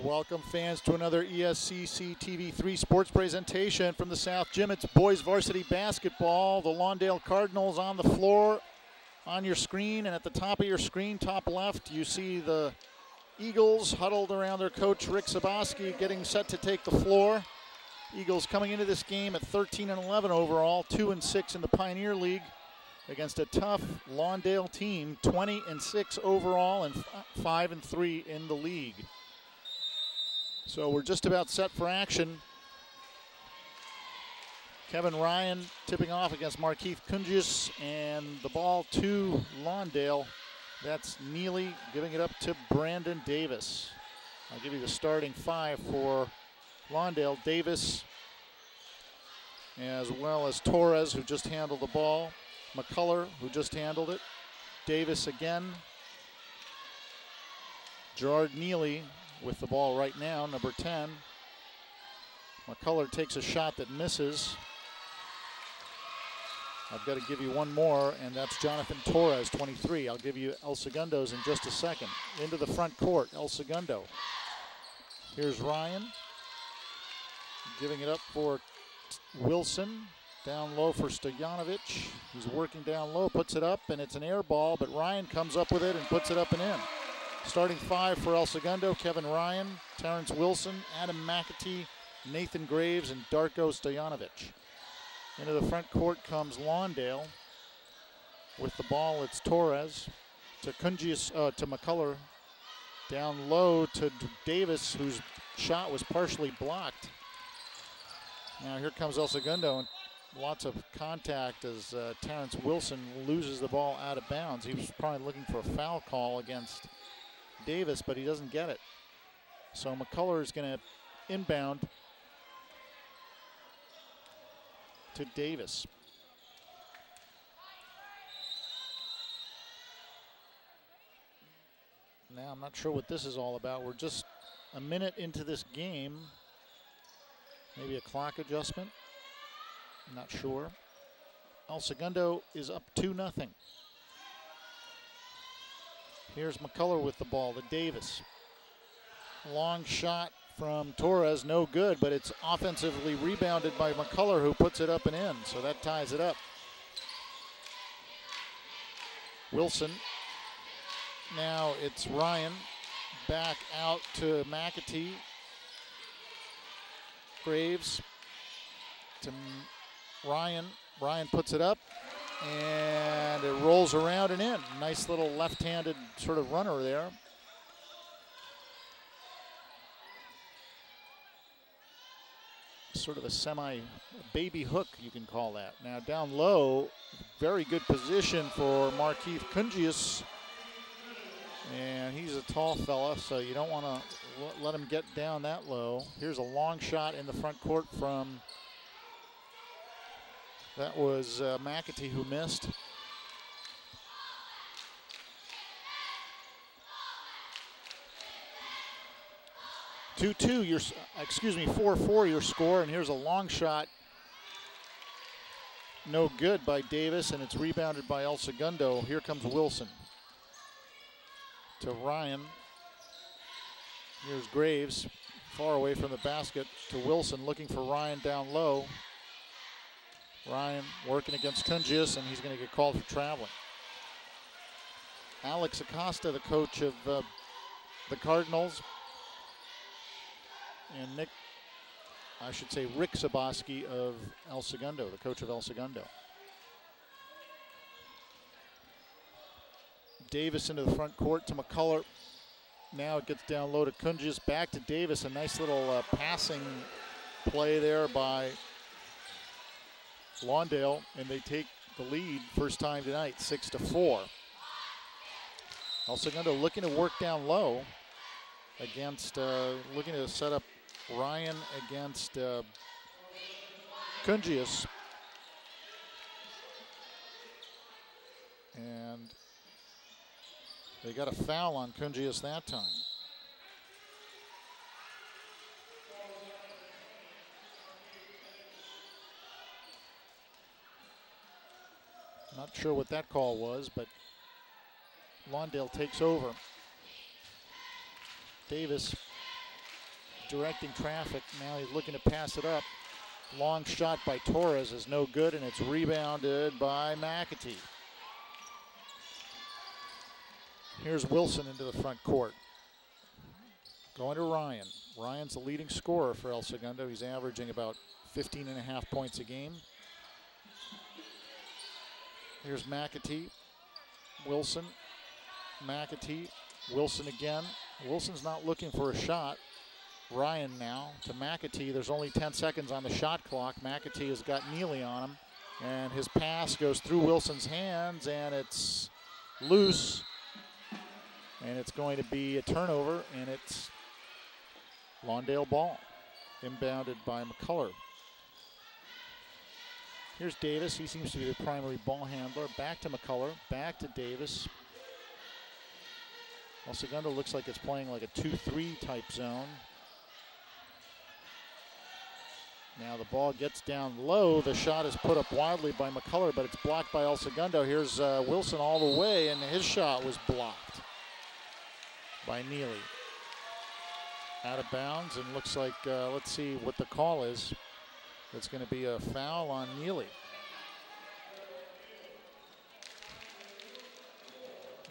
Welcome fans to another ESCC TV3 sports presentation from the South Gym. It's boys varsity basketball. The Lawndale Cardinals on the floor on your screen, and at the top of your screen, top left, you see the Eagles huddled around their coach Rick Saboski getting set to take the floor. Eagles coming into this game at 13-11 overall, 2-6 in the Pioneer League against a tough Lawndale team, 20-6 overall and 5-3 in the league. So we're just about set for action. Kevin Ryan tipping off against Markeith Kunjius, and the ball to Lawndale. That's Neely giving it up to Brandon Davis. I'll give you the starting five for Lawndale. Davis, as well as Torres, who just handled the ball. McCullough, who just handled it. Davis again. Gerard Neely with the ball right now, number 10. McCullough takes a shot that misses. I've got to give you one more, and that's Jonathan Torres, 23. I'll give you El Segundo's in just a second. Into the front court, El Segundo. Here's Ryan, giving it up for Wilson. Down low for Stojanovic. He's working down low, puts it up, and it's an air ball, but Ryan comes up with it and puts it up and in. Starting five for El Segundo: Kevin Ryan, Terrence Wilson, Adam McAtee, Nathan Graves, and Darko Stojanovic. Into the front court comes Lawndale. With the ball, it's Torres to Kunjius, to McCullough. Down low to Davis, whose shot was partially blocked. Now here comes El Segundo, and lots of contact as Terrence Wilson loses the ball out of bounds. He was probably looking for a foul call against Davis, but he doesn't get it. So McCullough is going to inbound to Davis. Now I'm not sure what this is all about. We're just a minute into this game. Maybe a clock adjustment. I'm not sure. El Segundo is up 2-0. Here's McCullough with the ball to Davis. Long shot from Torres, no good, but it's offensively rebounded by McCullough, who puts it up and in, so that ties it up. Wilson. Now it's Ryan. Back out to McAtee. Graves to Ryan. Ryan puts it up, and it rolls around and in. Nice little left-handed sort of runner there. Sort of a semi-baby hook, you can call that. Now down low, very good position for Markeith Kunjius. And he's a tall fella, so you don't want to let him get down that low. Here's a long shot in the front court from, that was McAtee, who missed. Excuse me, 4-4 your score, and here's a long shot. No good by Davis, and it's rebounded by El Segundo. Here comes Wilson to Ryan. Here's Graves, far away from the basket, to Wilson, looking for Ryan down low. Ryan working against Kunjius, and he's going to get called for traveling. Alex Acosta, the coach of the Cardinals, and Rick Saboski of El Segundo, the coach of El Segundo. Davis into the front court to McCullough. Now it gets down low to Kunjius, back to Davis. A nice little passing play there by Lawndale, and they take the lead first time tonight, 6-4. El Segundo looking to work down low against, looking to set up Ryan against Kunjius. And they got a foul on Kunjius that time. Not sure what that call was, but Lawndale takes over. Davis directing traffic. Now he's looking to pass it up. Long shot by Torres is no good, and it's rebounded by McAtee. Here's Wilson into the front court. Going to Ryan. Ryan's the leading scorer for El Segundo. He's averaging about 15.5 points a game. Here's McAtee. Wilson. McAtee. Wilson again. Wilson's not looking for a shot. Ryan now to McAtee. There's only 10 seconds on the shot clock. McAtee has got Neely on him. And his pass goes through Wilson's hands, and it's loose. And it's going to be a turnover, and it's Lawndale ball. Inbounded by McCullough. Here's Davis. He seems to be the primary ball handler. Back to McCullough. Back to Davis. El Segundo looks like it's playing like a 2-3 type zone. Now the ball gets down low. The shot is put up wildly by McCullough, but it's blocked by El Segundo. Here's Wilson all the way, and his shot was blocked by Neely. Out of bounds, and looks like, let's see what the call is. It's going to be a foul on Neely.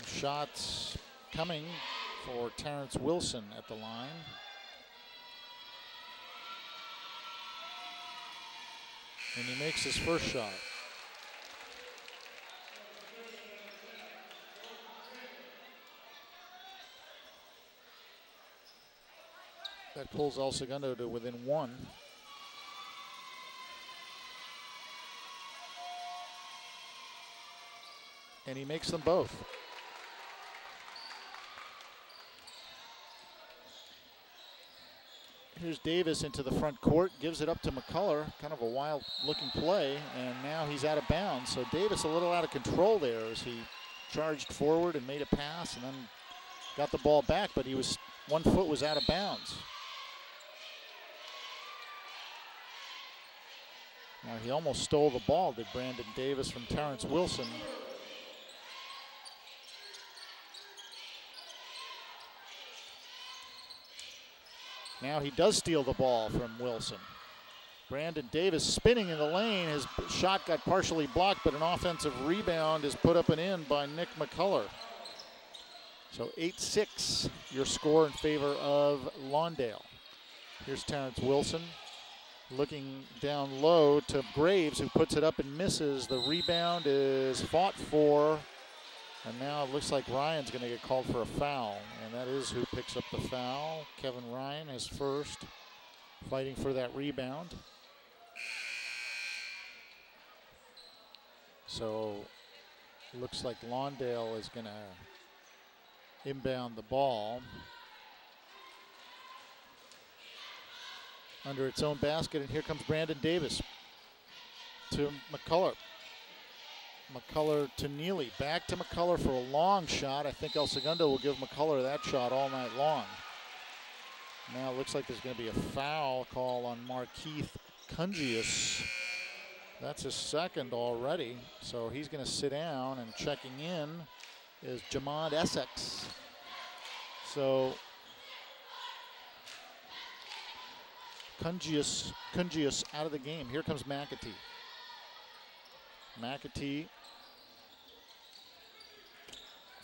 Shots coming for Terrence Wilson at the line. And he makes his first shot. That pulls El Segundo to within one. And he makes them both. Here's Davis into the front court, gives it up to McCullough, kind of a wild looking play, and now he's out of bounds. So Davis a little out of control there as he charged forward and made a pass and then got the ball back, but he was, 1 foot was out of bounds. Now he almost stole the ball, did Brandon Davis, from Terrence Wilson. Now he does steal the ball from Wilson. Brandon Davis spinning in the lane. His shot got partially blocked, but an offensive rebound is put up and in by Nick McCullough. So 8-6, your score in favor of Lawndale. Here's Terrence Wilson looking down low to Graves, who puts it up and misses. The rebound is fought for. And now it looks like Ryan's going to get called for a foul, and that is who picks up the foul. Kevin Ryan is first, fighting for that rebound. So looks like Lawndale is going to inbound the ball under its own basket, and here comes Brandon Davis to McCullough. McCullough to Neely. Back to McCullough for a long shot. I think El Segundo will give McCullough that shot all night long. Now it looks like there's going to be a foul call on Markeith Cungius. That's his second already. So he's going to sit down, and checking in is Jamond Essex. So Cungius out of the game. Here comes McAtee. McAtee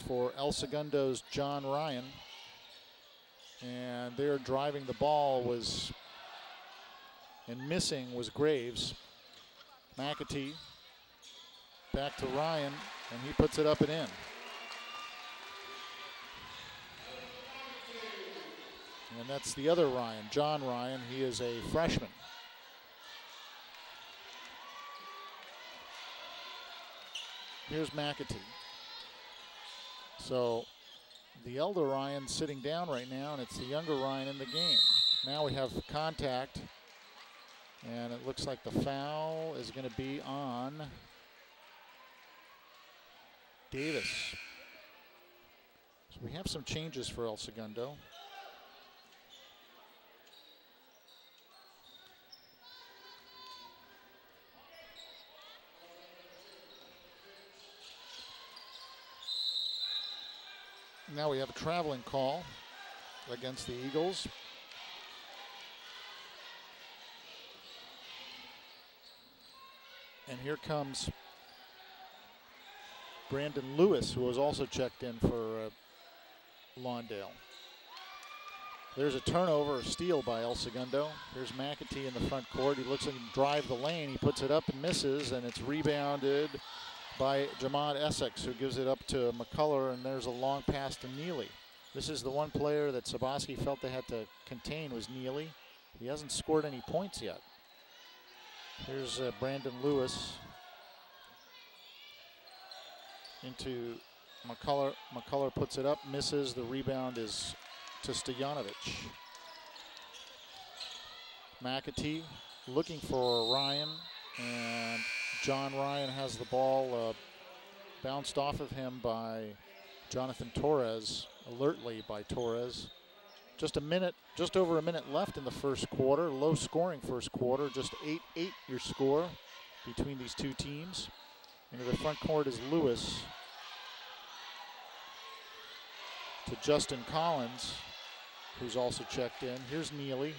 for El Segundo's John Ryan. And there driving the ball was, and missing was Graves. McAtee back to Ryan, and he puts it up and in. And that's the other Ryan, John Ryan. He is a freshman. Here's McAtee. So the elder Ryan sitting down right now, and it's the younger Ryan in the game. Now we have contact, and it looks like the foul is going to be on Davis. So we have some changes for El Segundo. Now we have a traveling call against the Eagles. And here comes Brandon Lewis, who was also checked in for Lawndale. There's a turnover, a steal by El Segundo. Here's McAtee in the front court. He looks like he can drive the lane. He puts it up and misses, and it's rebounded by Jamad Essex, who gives it up to McCullough, and there's a long pass to Neely. This is the one player that Saboski felt they had to contain was Neely. He hasn't scored any points yet. Here's Brandon Lewis into McCullough. McCullough puts it up, misses. The rebound is to Stojanovic. McAtee looking for Ryan, and John Ryan has the ball bounced off of him by Jonathan Torres, alertly by Torres. Just over a minute left in the first quarter. Low scoring first quarter, just 8-8 your score between these two teams. Into the front court is Lewis to Justin Collins, who's also checked in. Here's Neely.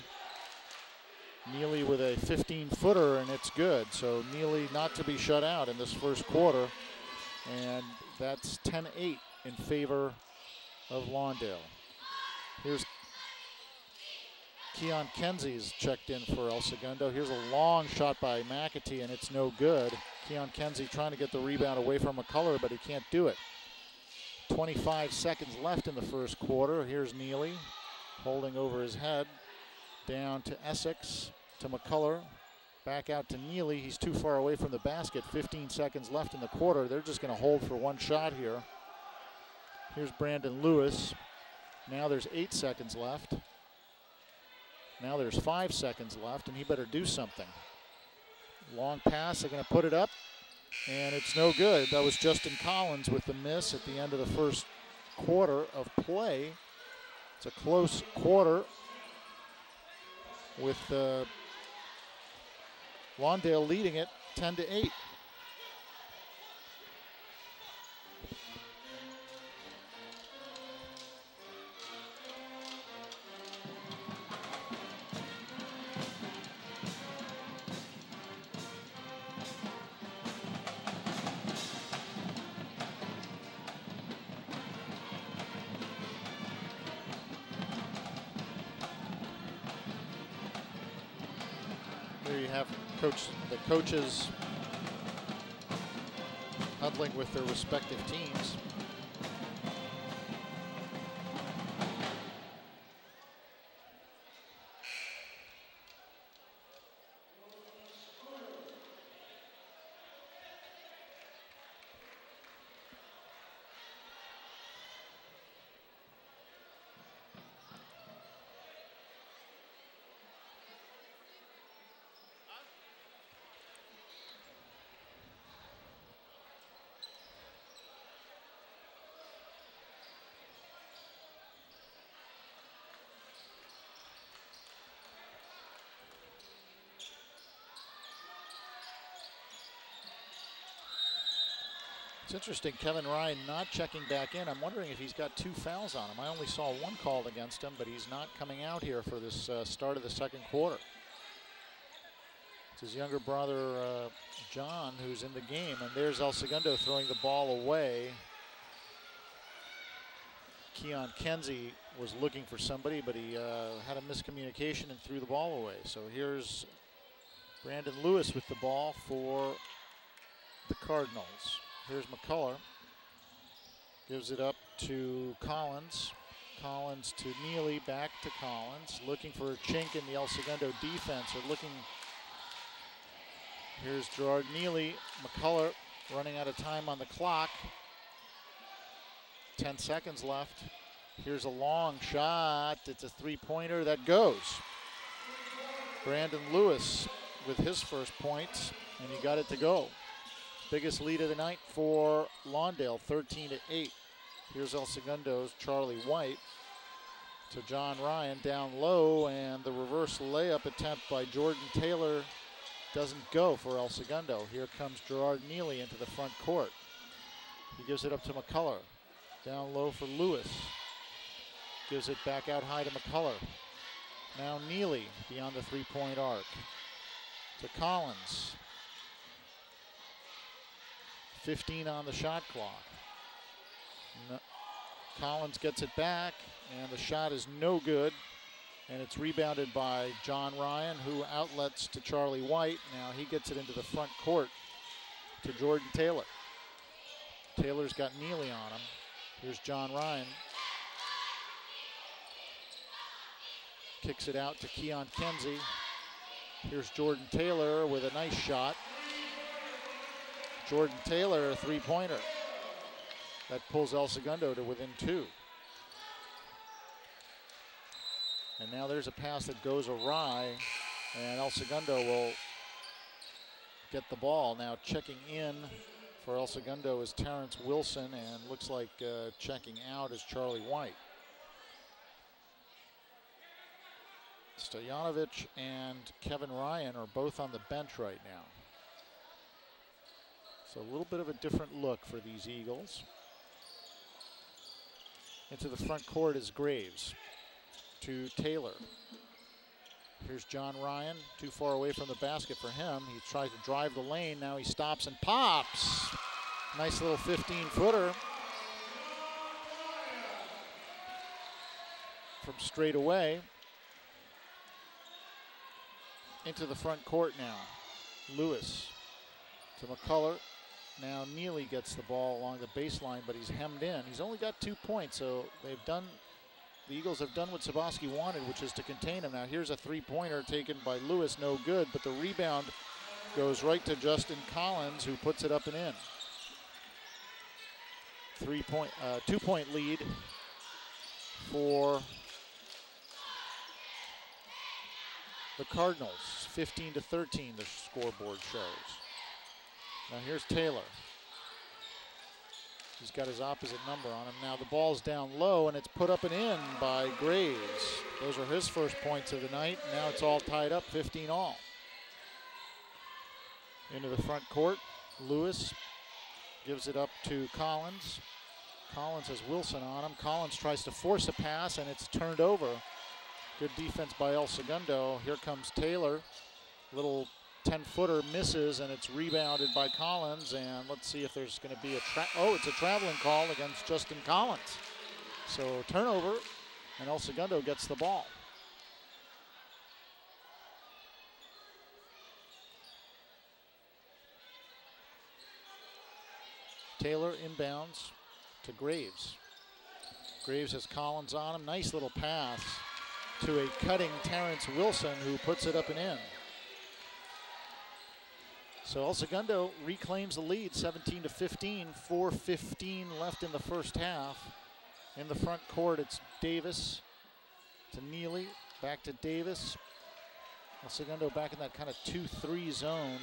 Neely with a 15-footer, and it's good. So Neely not to be shut out in this first quarter. And that's 10-8 in favor of Lawndale. Here's Keon Kenzie's checked in for El Segundo. Here's a long shot by McAtee, and it's no good. Keon Kenzie trying to get the rebound away from McCullough, but he can't do it. 25 seconds left in the first quarter. Here's Neely holding over his head. Down to Essex, to McCullough. Back out to Neely. He's too far away from the basket. 15 seconds left in the quarter. They're just going to hold for one shot here. Here's Brandon Lewis. Now there's 8 seconds left. Now there's 5 seconds left, and he better do something. Long pass, they're going to put it up, and it's no good. That was Justin Collins with the miss at the end of the first quarter of play. It's a close quarter with Lawndale leading it 10-8. There you have the coaches huddling with their respective teams. It's interesting, Kevin Ryan not checking back in. I'm wondering if he's got 2 fouls on him. I only saw 1 called against him, but he's not coming out here for this start of the second quarter. It's his younger brother, John, who's in the game, and there's El Segundo throwing the ball away. Keon Kenzie was looking for somebody, but he had a miscommunication and threw the ball away. So here's Brandon Lewis with the ball for the Cardinals. Here's McCullough. Gives it up to Collins. Collins to Neely, back to Collins. Looking for a chink in the El Segundo defense. They're looking. Here's Gerard Neely. McCullough running out of time on the clock. 10 seconds left. Here's a long shot. It's a 3-pointer that goes. Brandon Lewis with his first points, and he got it to go. Biggest lead of the night for Lawndale, 13-8. Here's El Segundo's Charlie White to John Ryan down low, and the reverse layup attempt by Jordan Taylor doesn't go for El Segundo. Here comes Gerard Neely into the front court. He gives it up to McCullough. Down low for Lewis. Gives it back out high to McCullough. Now Neely beyond the 3-point arc. To Collins. 15 on the shot clock. No, Collins gets it back, and the shot is no good. And it's rebounded by John Ryan, who outlets to Charlie White. Now he gets it into the front court to Jordan Taylor. Taylor's got Neely on him. Here's John Ryan. Kicks it out to Keon Kenzie. Here's Jordan Taylor with a nice shot. Jordan Taylor, a three-pointer. That pulls El Segundo to within 2. And now there's a pass that goes awry, and El Segundo will get the ball. Now checking in for El Segundo is Terrence Wilson, and looks like checking out is Charlie White. Stojanovic and Kevin Ryan are both on the bench right now. So a little bit of a different look for these Eagles. Into the front court is Graves to Taylor. Here's John Ryan, too far away from the basket for him. He tries to drive the lane, now he stops and pops. Nice little 15-footer from straight away. Into the front court now. Lewis to McCullough. Now Neely gets the ball along the baseline, but he's hemmed in. He's only got 2 points, so the Eagles have done what Saboski wanted, which is to contain him. Now here's a three-pointer taken by Lewis, no good, but the rebound goes right to Justin Collins, who puts it up and in. 2-point lead for the Cardinals. 15-13, the scoreboard shows. Now here's Taylor. He's got his opposite number on him. Now the ball's down low, and it's put up and in by Graves. Those are his first points of the night. Now it's all tied up, 15 all. Into the front court, Lewis gives it up to Collins. Collins has Wilson on him. Collins tries to force a pass, and it's turned over. Good defense by El Segundo. Here comes Taylor. Little 10-footer misses, and it's rebounded by Collins. And let's see if there's going to be it's a traveling call against Justin Collins. So turnover, and El Segundo gets the ball. Taylor inbounds to Graves. Graves has Collins on him. Nice little pass to a cutting Terrence Wilson, who puts it up and in. So El Segundo reclaims the lead, 17-15, 4:15 left in the first half. In the front court, it's Davis to Neely, back to Davis. El Segundo back in that kind of 2-3 zone.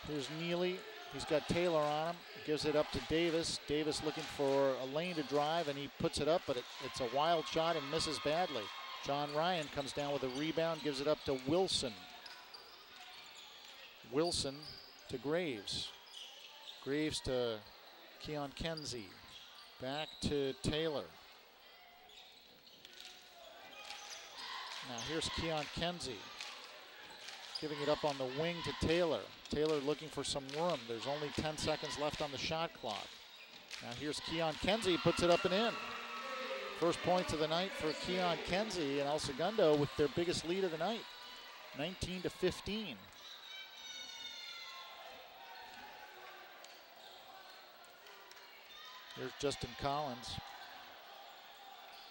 Here's Neely. He's got Taylor on him, gives it up to Davis. Davis looking for a lane to drive, and he puts it up, but it's a wild shot and misses badly. John Ryan comes down with a rebound, gives it up to Wilson. Wilson to Graves. Graves to Keon Kenzie. Back to Taylor. Now here's Keon Kenzie, giving it up on the wing to Taylor. Taylor looking for some room. There's only 10 seconds left on the shot clock. Now here's Keon Kenzie, puts it up and in. First points of the night for Keon Kenzie, and El Segundo with their biggest lead of the night, 19-15. There's Justin Collins.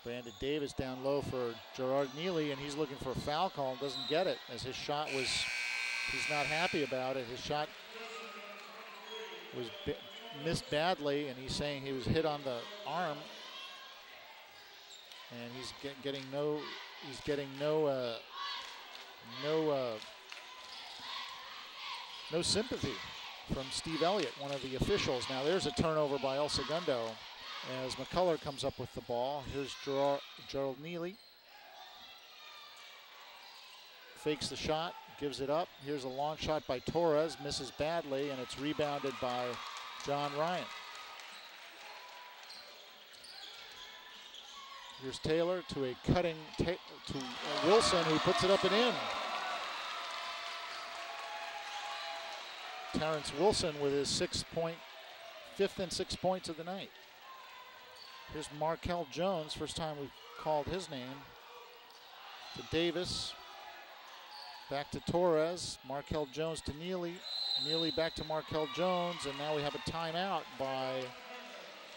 Brandon Davis down low for Gerard Neely, and he's looking for a foul call and doesn't get it, as his shot was, he's not happy about it. His shot was missed badly, and he's saying he was hit on the arm, and he's getting no sympathy from Steve Elliott, one of the officials. Now there's a turnover by El Segundo as McCullough comes up with the ball. Here's Gerald Neely. Fakes the shot, gives it up. Here's a long shot by Torres, misses badly, and it's rebounded by John Ryan. Here's Taylor to a cutting to Wilson, who puts it up and in. Terrence Wilson with his 6-point 5th and 6 points of the night. Here's Markel Jones, first time we've called his name. To Davis, back to Torres, Markel Jones to Neely. Neely back to Markel Jones, and now we have a timeout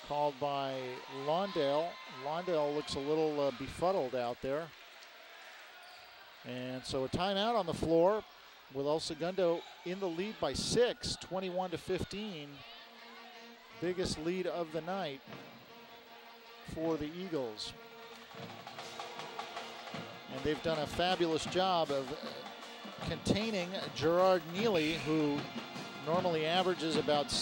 called by Lawndale. Lawndale looks a little befuddled out there. And so a timeout on the floor with El Segundo in the lead by 6, 21-15. Biggest lead of the night for the Eagles. And they've done a fabulous job of containing Gerard Neely, who normally averages about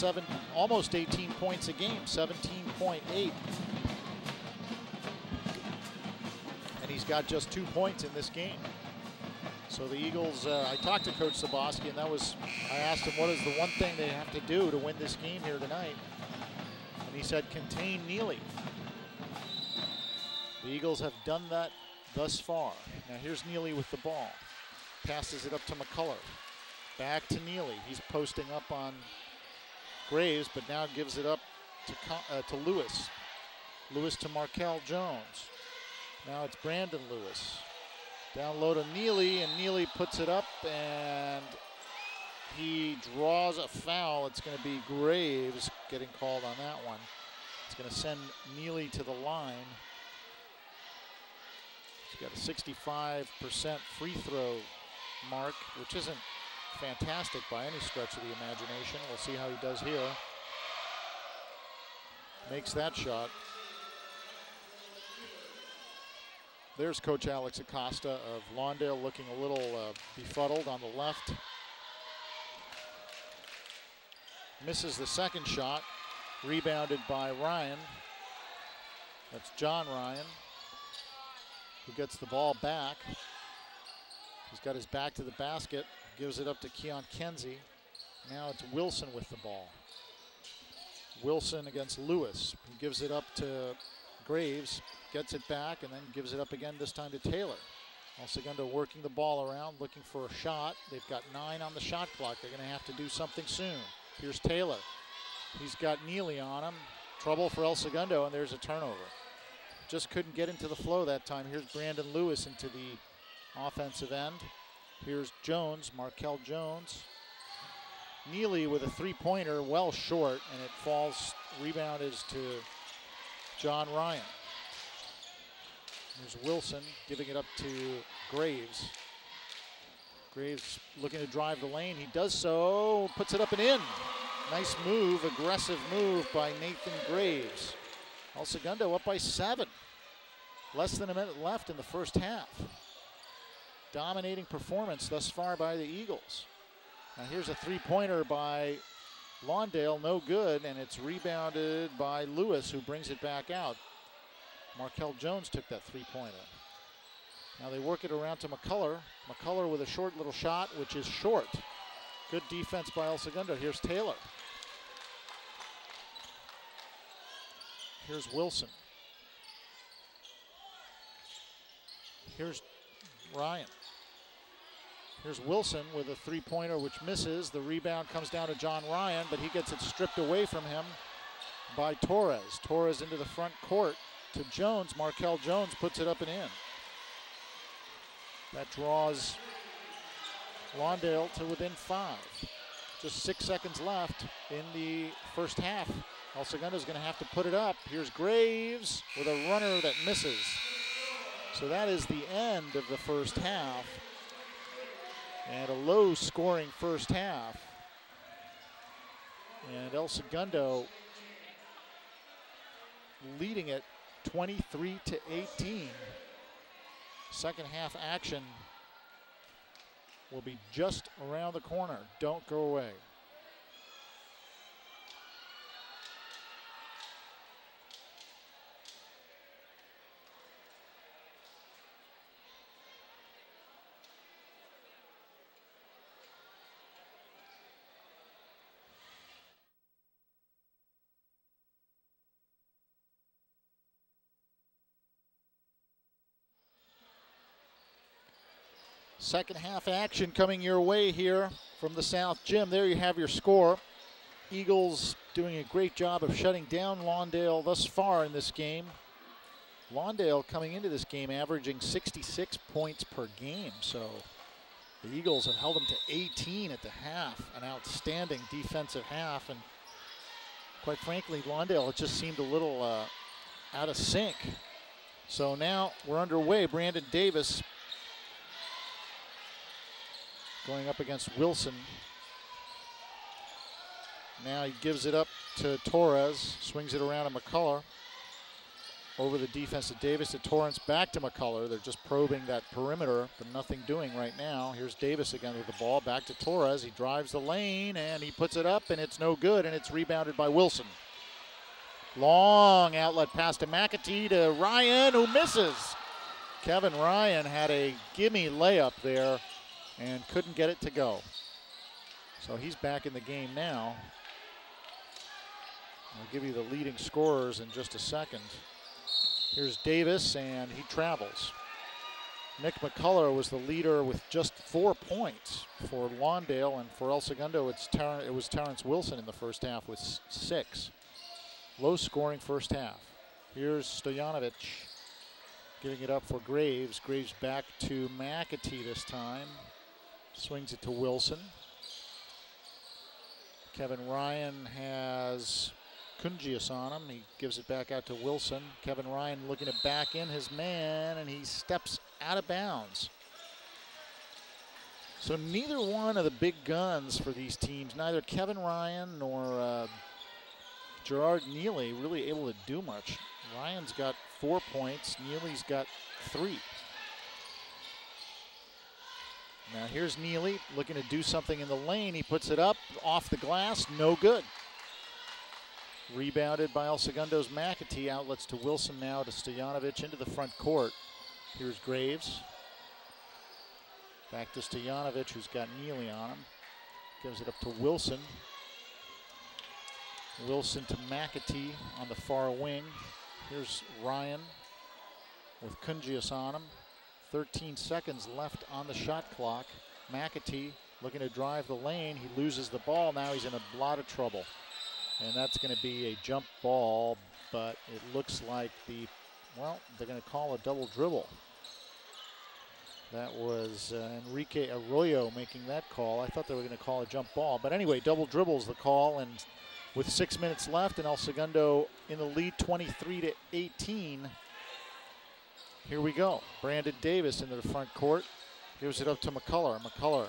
almost 18 points a game, 17.8. And he's got just 2 points in this game. So the Eagles, I talked to Coach Saboski, and I asked him what is the one thing they have to do to win this game here tonight. And he said contain Neely. The Eagles have done that thus far. Now here's Neely with the ball. Passes it up to McCullough. Back to Neely. He's posting up on Graves, but now gives it up to Lewis. Lewis to Markel Jones. Now it's Brandon Lewis. Down low to Neely, and Neely puts it up, and he draws a foul. It's going to be Graves getting called on that one. It's going to send Neely to the line. He's got a 65% free throw mark, which isn't fantastic by any stretch of the imagination. We'll see how he does here. Makes that shot. There's Coach Alex Acosta of Lawndale looking a little befuddled on the left. Misses the second shot. Rebounded by Ryan. That's John Ryan, who gets the ball back. He's got his back to the basket. Gives it up to Keon Kenzie. Now it's Wilson with the ball. Wilson against Lewis. He gives it up to Graves. Gets it back and then gives it up again, this time to Taylor. El Segundo working the ball around, looking for a shot. They've got 9 on the shot clock. They're going to have to do something soon. Here's Taylor. He's got Neely on him. Trouble for El Segundo, and there's a turnover. Just couldn't get into the flow that time. Here's Brandon Lewis into the offensive end. Here's Jones, Markel Jones. Neely with a three-pointer, well short, and it falls. Rebound is to John Ryan. There's Wilson giving it up to Graves. Graves looking to drive the lane. He does so, puts it up and in. Nice move, aggressive move by Nathan Graves. El Segundo up by 7. Less than a minute left in the first half. Dominating performance thus far by the Eagles. Now here's a three-pointer by Lawndale, no good, and it's rebounded by Lewis, who brings it back out. Markel Jones took that three-pointer. Now they work it around to McCullough. McCullough with a short little shot, which is short. Good defense by El Segundo. Here's Taylor. Here's Wilson. Here's Ryan. Here's Wilson with a three-pointer, which misses. The rebound comes down to John Ryan, but he gets it stripped away from him by Torres. Torres into the front court to Jones. Markel Jones puts it up and in. That draws Lawndale to within 5. Just 6 seconds left in the first half. El Segundo's going to have to put it up. Here's Graves with a runner that misses. So that is the end of the first half. And a low-scoring first half. And El Segundo leading it 23-18. Second half action will be just around the corner. Don't go away. Second half action coming your way here from the South Gym. There you have your score. Eagles doing a great job of shutting down Lawndale thus far in this game. Lawndale coming into this game averaging 66 points per game, so the Eagles have held them to 18 at the half, an outstanding defensive half, and quite frankly, Lawndale, it just seemed a little out of sync. So now we're underway. Brandon Davis going up against Wilson. Now he gives it up to Torres, swings it around to McCullough. Over the defense to Davis, to Torrance, back to McCullough. They're just probing that perimeter, but nothing doing right now. Here's Davis again with the ball, back to Torres. He drives the lane, and he puts it up, and it's no good, and it's rebounded by Wilson. Long outlet pass to McAtee to Ryan, who misses. Kevin Ryan had a gimme layup there and couldn't get it to go. So he's back in the game now. I'll give you the leading scorers in just a second. Here's Davis, and he travels. Nick McCullough was the leader with just 4 points for Lawndale, and for El Segundo, it was Terrence Wilson in the first half with 6. Low-scoring first half. Here's Stojanovic giving it up for Graves. Graves back to McAtee this time. Swings it to Wilson. Kevin Ryan has Kungius on him. He gives it back out to Wilson. Kevin Ryan looking to back in his man, and he steps out of bounds. So neither one of the big guns for these teams, neither Kevin Ryan nor Gerard Neely, really able to do much. Ryan's got 4 points. Neely's got 3. Now here's Neely looking to do something in the lane. He puts it up off the glass, no good. Rebounded by El Segundo's McAtee. Outlets to Wilson now to Stojanovic into the front court. Here's Graves. Back to Stojanovic, who's got Neely on him. Gives it up to Wilson. Wilson to McAtee on the far wing. Here's Ryan with Kungius on him. 13 seconds left on the shot clock. McAtee looking to drive the lane. He loses the ball. Now he's in a lot of trouble. And that's going to be a jump ball, but it looks like they're going to call a double dribble. That was Enrique Arroyo making that call. I thought they were going to call a jump ball. But anyway, double dribble is the call, and with 6 minutes left and El Segundo in the lead 23-18, here we go. Brandon Davis into the front court. Gives it up to McCullough. McCullough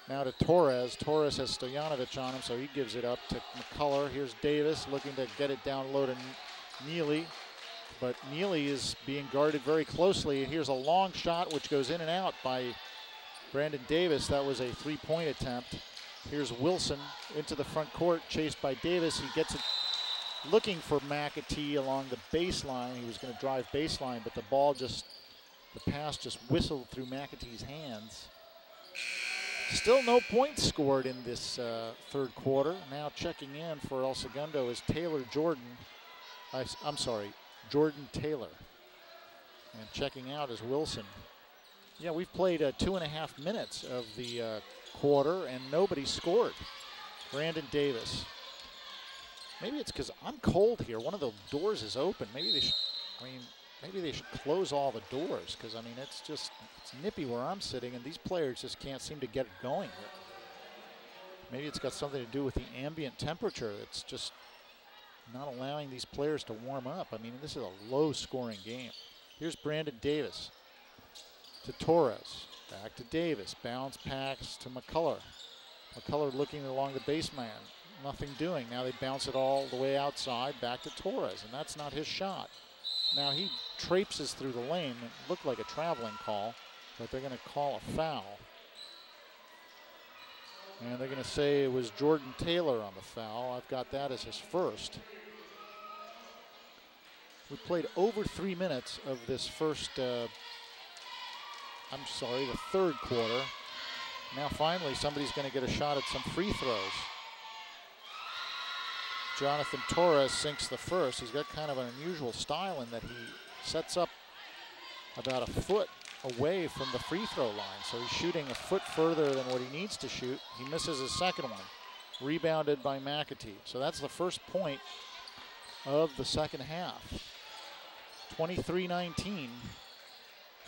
now to Torres. Torres has Stojanovic on him, so he gives it up to McCullough. Here's Davis looking to get it down low to Neely, but Neely is being guarded very closely. Here's a long shot which goes in and out by Brandon Davis. That was a 3-point attempt. Here's Wilson into the front court, chased by Davis. He gets it looking for McAtee along the baseline. He was going to drive baseline, but the pass just whistled through McAtee's hands. Still no points scored in this third quarter. Now checking in for El Segundo is Jordan Taylor. And checking out is Wilson. Yeah, we've played 2.5 minutes of the quarter and nobody scored. Brandon Davis. Maybe it's because I'm cold here. One of the doors is open. Maybe they should close all the doors, because it's nippy where I'm sitting, and these players just can't seem to get it going here. Maybe it's got something to do with the ambient temperature. It's just not allowing these players to warm up. This is a low-scoring game. Here's Brandon Davis to Torres. Back to Davis. Bounce pass to McCullough. McCullough looking along the baseline. Nothing doing. Now they bounce it all the way outside. Back to Torres, and that's not his shot. Now he traipses through the lane. It looked like a traveling call, but they're going to call a foul. And they're going to say it was Jordan Taylor on the foul. I've got that as his first. We played over 3 minutes of this the third quarter. Now finally somebody's going to get a shot at some free throws. Jonathan Torres sinks the first. He's got kind of an unusual style in that he sets up about a foot away from the free throw line. So he's shooting a foot further than what he needs to shoot. He misses his second one. rebounded by McAtee. So that's the first point of the second half. 23-19.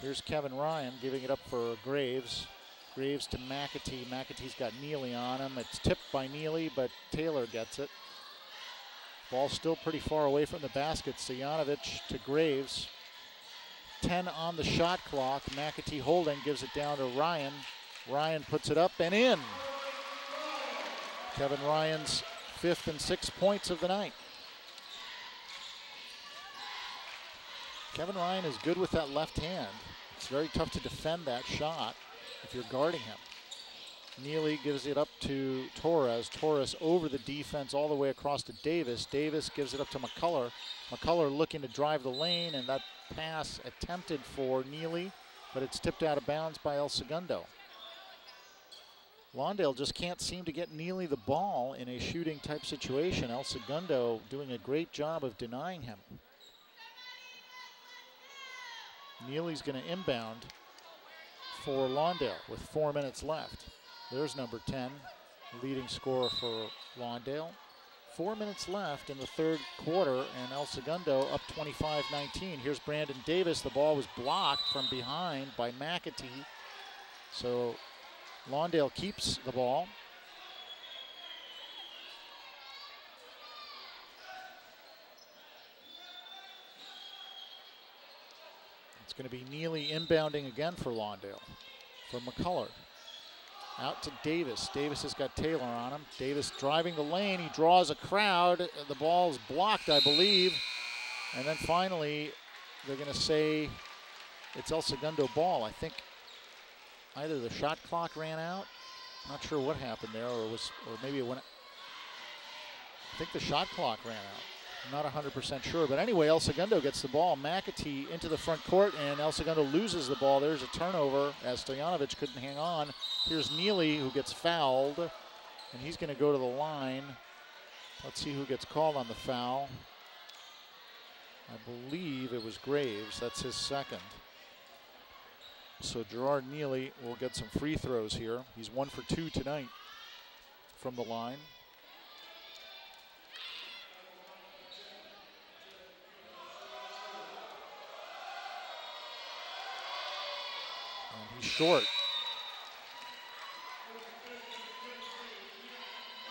Here's Kevin Ryan giving it up for Graves. Graves to McAtee. McAtee's got Neely on him. It's tipped by Neely, but Taylor gets it. Ball still pretty far away from the basket. Stojanovic to Graves. 10 on the shot clock. McAtee holding, gives it down to Ryan. Ryan puts it up and in. Kevin Ryan's 5th and 6 points of the night. Kevin Ryan is good with that left hand. It's very tough to defend that shot if you're guarding him. Neely gives it up to Torres. Torres over the defense all the way across to Davis. Davis gives it up to McCullough. McCullough looking to drive the lane, and that pass attempted for Neely, but it's tipped out of bounds by El Segundo. Lawndale just can't seem to get Neely the ball in a shooting type situation. El Segundo doing a great job of denying him. Neely's going to inbound for Lawndale with 4 minutes left. There's number 10, leading scorer for Lawndale. 4 minutes left in the third quarter, and El Segundo up 25-19. Here's Brandon Davis. The ball was blocked from behind by McAtee. So Lawndale keeps the ball. It's going to be Neely inbounding again for Lawndale. For McCullough. Out to Davis. Davis has got Taylor on him. Davis driving the lane. He draws a crowd. The ball's blocked, I believe. And then finally, they're going to say it's El Segundo ball. I think either the shot clock ran out. Not sure what happened there, or maybe it went. I think the shot clock ran out. I'm not 100% sure, but anyway, El Segundo gets the ball. McAtee into the front court, and El Segundo loses the ball. There's a turnover as Stojanovic couldn't hang on. Here's Neely, who gets fouled, and he's going to go to the line. Let's see who gets called on the foul. I believe it was Graves. That's his second. So Gerard Neely will get some free throws here. He's 1 for 2 tonight from the line. He's short.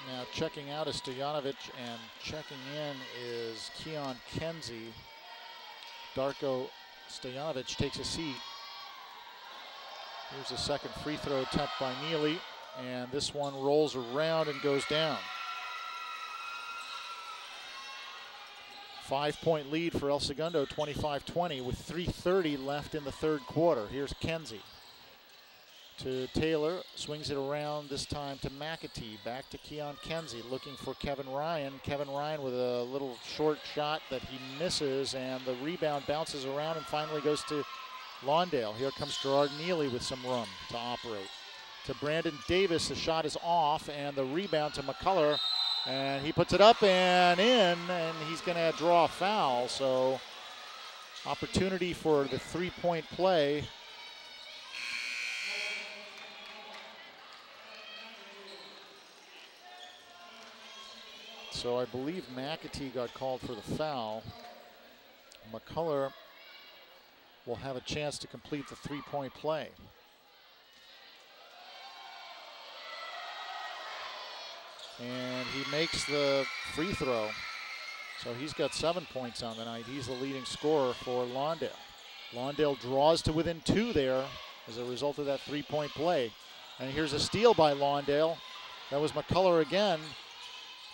Now checking out is Stojanovic, and checking in is Keon Kenzie. Darko Stojanovic takes a seat. Here's a second free throw attempt by Neely, and this one rolls around and goes down. 5-point lead for El Segundo, 25-20, with 3:30 left in the third quarter. Here's Kenzie. To Taylor, swings it around this time to McAtee. Back to Keon Kenzie, looking for Kevin Ryan. Kevin Ryan with a little short shot that he misses, and the rebound bounces around and finally goes to Lawndale. Here comes Gerard Neely with some room to operate. To Brandon Davis, the shot is off, and the rebound to McCullough, and he puts it up and in, and he's going to draw a foul. So opportunity for the three-point play. So I believe McAtee got called for the foul. McCullough will have a chance to complete the three-point play. And he makes the free throw. So he's got 7 points on the night. He's the leading scorer for Lawndale. Lawndale draws to within 2 there as a result of that three-point play. And here's a steal by Lawndale. That was McCullough again.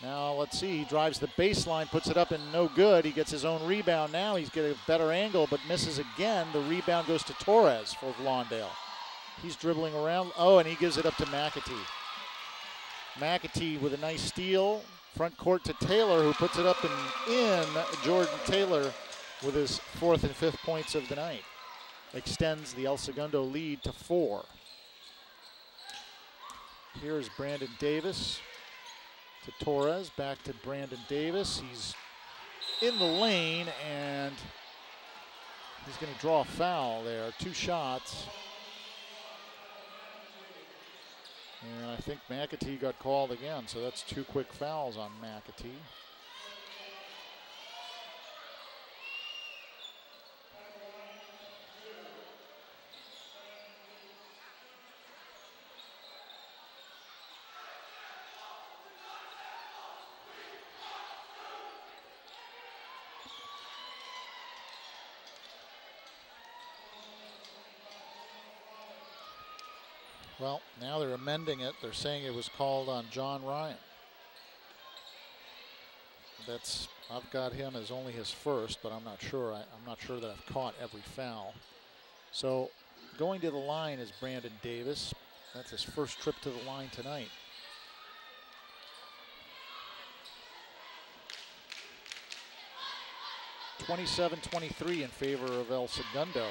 Now let's see, he drives the baseline, puts it up and no good. He gets his own rebound now. He's got a better angle, but misses again. The rebound goes to Torres for Lawndale. He's dribbling around. Oh, and he gives it up to McAtee. McAtee with a nice steal. Front court to Taylor, who puts it up and in. Jordan Taylor with his 4th and 5th points of the night. Extends the El Segundo lead to 4. Here's Brandon Davis. To Torres, back to Brandon Davis. He's in the lane, and he's going to draw a foul there. 2 shots. And I think McAtee got called again, so that's 2 quick fouls on McAtee. Well, now they're amending it. They're saying it was called on John Ryan. I've got him as only his first, but I'm not sure. I'm not sure that I've caught every foul. So going to the line is Brandon Davis. That's his first trip to the line tonight. (27-23) in favor of El Segundo.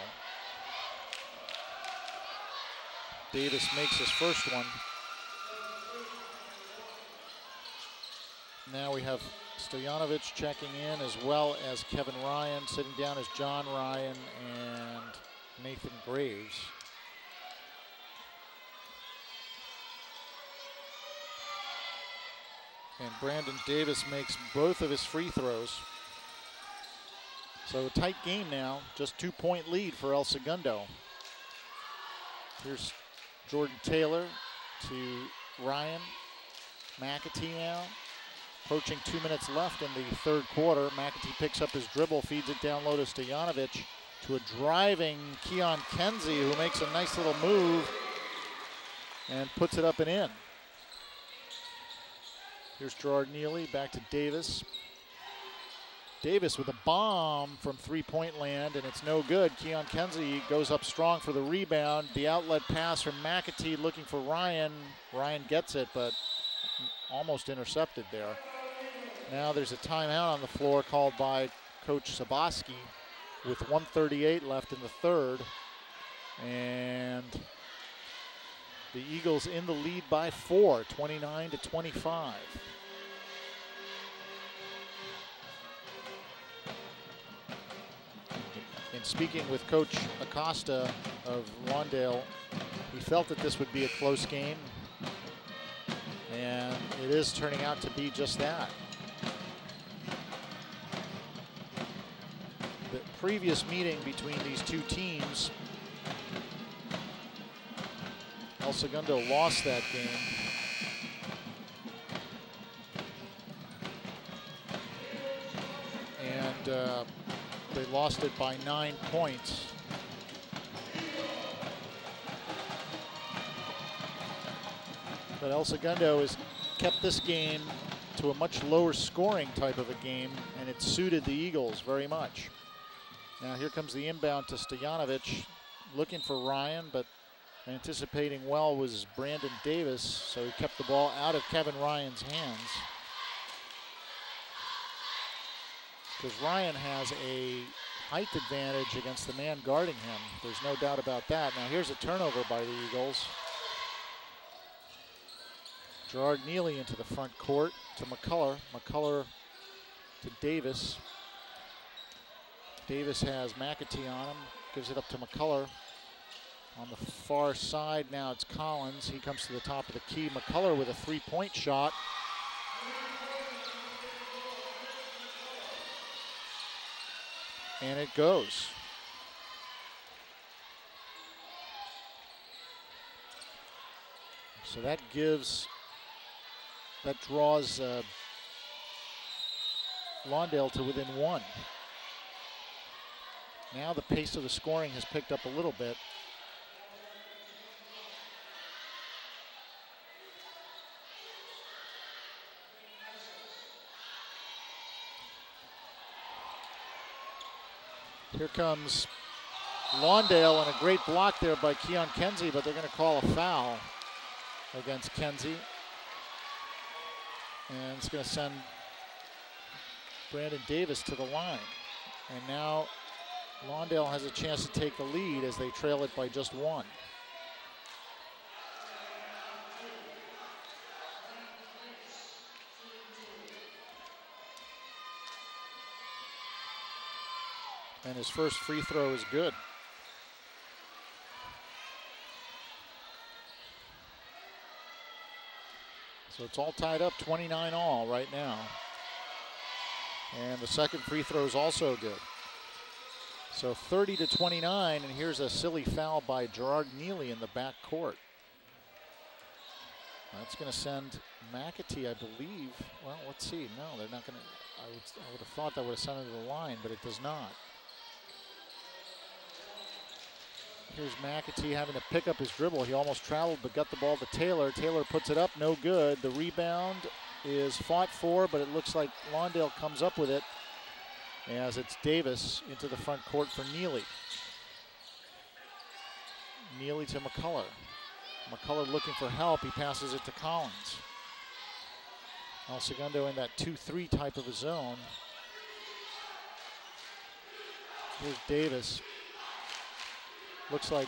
Davis makes his first one. Now we have Stojanovic checking in, as well as Kevin Ryan. Sitting down is John Ryan and Nathan Graves. And Brandon Davis makes both of his free throws. So a tight game now, just 2-point lead for El Segundo. Here's Jordan Taylor to Ryan. McAtee now. Approaching 2 minutes left in the third quarter. McAtee picks up his dribble, feeds it down low to Stojanovic, to a driving Keon Kenzie, who makes a nice little move and puts it up and in. Here's Gerard Neely, back to Davis. Davis with a bomb from three-point land, and it's no good. Keon Kenzie goes up strong for the rebound. The outlet pass from McAtee looking for Ryan. Ryan gets it, but almost intercepted there. Now there's a timeout on the floor called by Coach Saboski with 1:38 left in the third. And the Eagles in the lead by 4, 29-25. In speaking with Coach Acosta of Lawndale, he felt that this would be a close game, and it is turning out to be just that. The previous meeting between these two teams, El Segundo lost that game. And they lost it by 9 points. But El Segundo has kept this game to a much lower scoring type of a game, and it suited the Eagles very much. Now here comes the inbound to Stojanovic, looking for Ryan, but anticipating well was Brandon Davis, so he kept the ball out of Kevin Ryan's hands. Because Ryan has a height advantage against the man guarding him. There's no doubt about that. Now here's a turnover by the Eagles. Gerard Neely into the front court to McCullough. McCullough to Davis. Davis has McAtee on him, gives it up to McCullough. On the far side now it's Collins. He comes to the top of the key. McCullough with a three-point shot. And it goes. So that draws Lawndale to within 1. Now the pace of the scoring has picked up a little bit. Here comes Lawndale, and a great block there by Keon Kenzie, but they're going to call a foul against Kenzie. And it's going to send Brandon Davis to the line. And now Lawndale has a chance to take the lead as they trail it by just 1. And his first free throw is good. So it's all tied up, 29 all right now. And the second free throw is also good. So 30-29, and here's a silly foul by Gerard Neely in the back court. That's going to send McAtee, I believe. Well, let's see. No, they're not going to. I would have thought that would have sent it to the line, but it does not. Here's McAtee having to pick up his dribble. He almost traveled, but got the ball to Taylor. Taylor puts it up, no good. The rebound is fought for, but it looks like Lawndale comes up with it as it's Davis into the front court for Neely. Neely to McCullough. McCullough looking for help. He passes it to Collins. El Segundo in that 2-3 type of a zone. Here's Davis. Looks like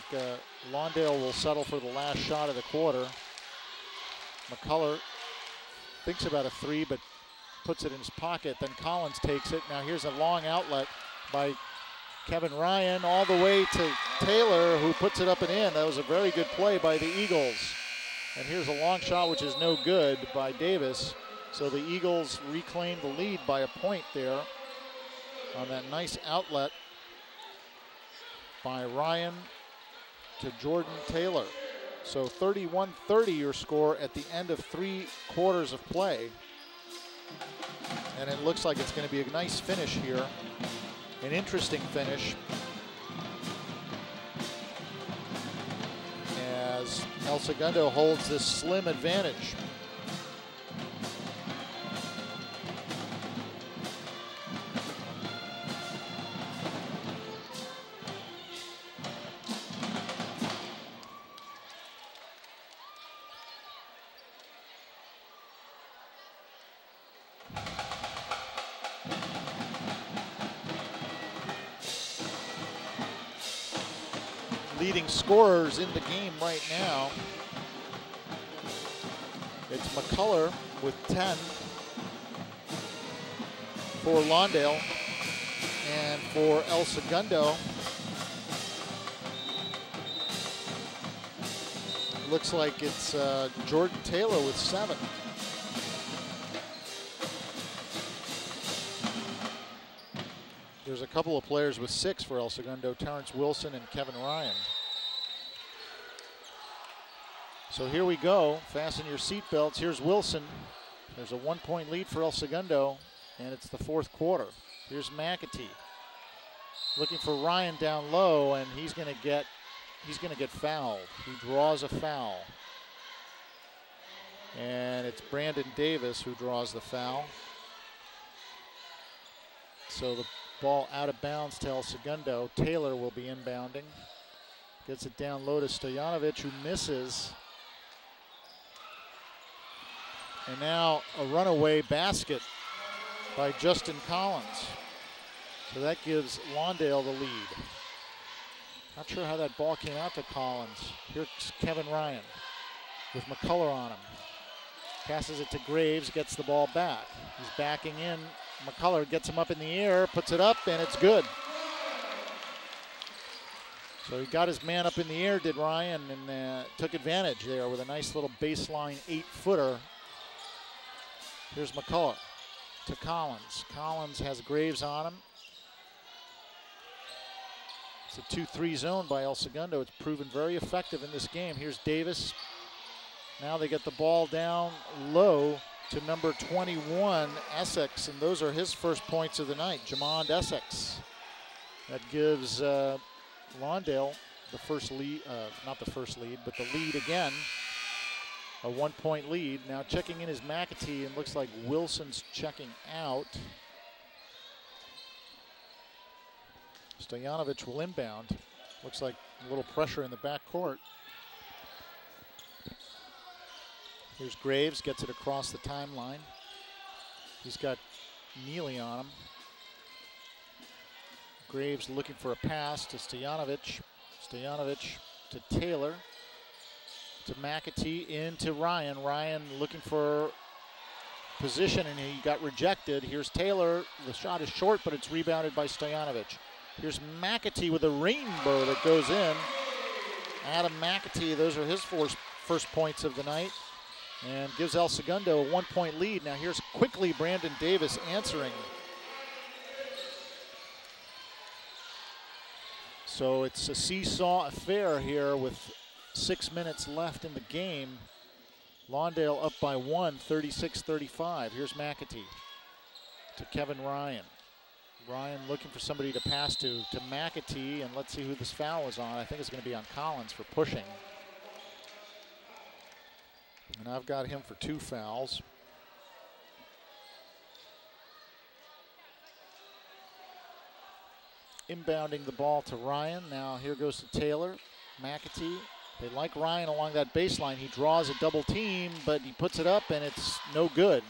Lawndale will settle for the last shot of the quarter. McCullough thinks about a three, but puts it in his pocket. Then Collins takes it. Now here's a long outlet by Kevin Ryan all the way to Taylor, who puts it up and in. That was a very good play by the Eagles. And here's a long shot, which is no good by Davis. So the Eagles reclaim the lead by a point there on that nice outlet by Ryan to Jordan Taylor. So 31-30 your score at the end of 3 quarters of play. And it looks like it's going to be a nice finish here. An interesting finish as El Segundo holds this slim advantage. Leading scorers in the game right now. It's McCullough with 10 for Lawndale, and for El Segundo, looks like it's Jordan Taylor with 7. There's a couple of players with 6 for El Segundo, Terrence Wilson and Kevin Ryan. So here we go, fasten your seatbelts. Here's Wilson. There's a 1-point lead for El Segundo, and it's the 4th quarter. Here's McAtee. Looking for Ryan down low, and he's gonna get fouled. He draws a foul. And it's Brandon Davis who draws the foul. So the ball out of bounds to El Segundo. Taylor will be inbounding. Gets it down low to Stojanovic, who misses. And now a runaway basket by Justin Collins. So that gives Lawndale the lead. Not sure how that ball came out to Collins. Here's Kevin Ryan with McCullough on him. Passes it to Graves, gets the ball back. He's backing in. McCullough gets him up in the air, puts it up, and it's good. So he got his man up in the air, did Ryan, and took advantage there with a nice little baseline 8-footer. Here's McCullough to Collins. Collins has Graves on him. It's a 2-3 zone by El Segundo. It's proven very effective in this game. Here's Davis. Now they get the ball down low to number 21, Essex, and those are his first points of the night, Jamond Essex. That gives Lawndale the first lead, not the first lead, but the lead again. A 1-point lead. Now checking in is McAtee, and looks like Wilson's checking out. Stojanovic will inbound. Looks like a little pressure in the backcourt. Here's Graves, gets it across the timeline. He's got Neely on him. Graves looking for a pass to Stojanovic. Stojanovic to Taylor. To McAtee, into Ryan. Ryan looking for position, and he got rejected. Here's Taylor. The shot is short, but it's rebounded by Stojanovic. Here's McAtee with a rainbow that goes in. Adam McAtee, those are his first points of the night. and gives El Segundo a 1-point lead. Now here's quickly Brandon Davis answering. So it's a seesaw affair here with 6 minutes left in the game. Lawndale up by 1, 36-35. Here's McAtee to Kevin Ryan. Ryan looking for somebody to pass to McAtee, and let's see who this foul is on. I think it's going to be on Collins for pushing. And I've got him for 2 fouls. Inbounding the ball to Ryan. Now here goes to Taylor. McAtee. They like Ryan along that baseline. He draws a double team, but he puts it up and it's no good.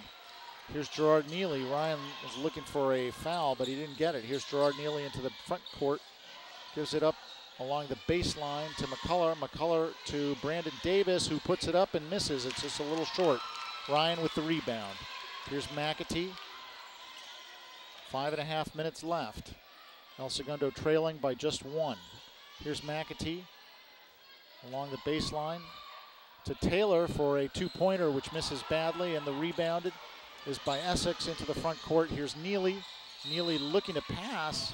Here's Gerard Neely. Ryan was looking for a foul, but he didn't get it. Here's Gerard Neely into the front court. Gives it up along the baseline to McCullough. McCullough to Brandon Davis, who puts it up and misses. It's just a little short. Ryan with the rebound. Here's McAtee. 5.5 minutes left. El Segundo trailing by just 1. Here's McAtee along the baseline to Taylor for a 2-pointer, which misses badly, and the rebounded is by Essex into the front court. Here's Neely. Neely looking to pass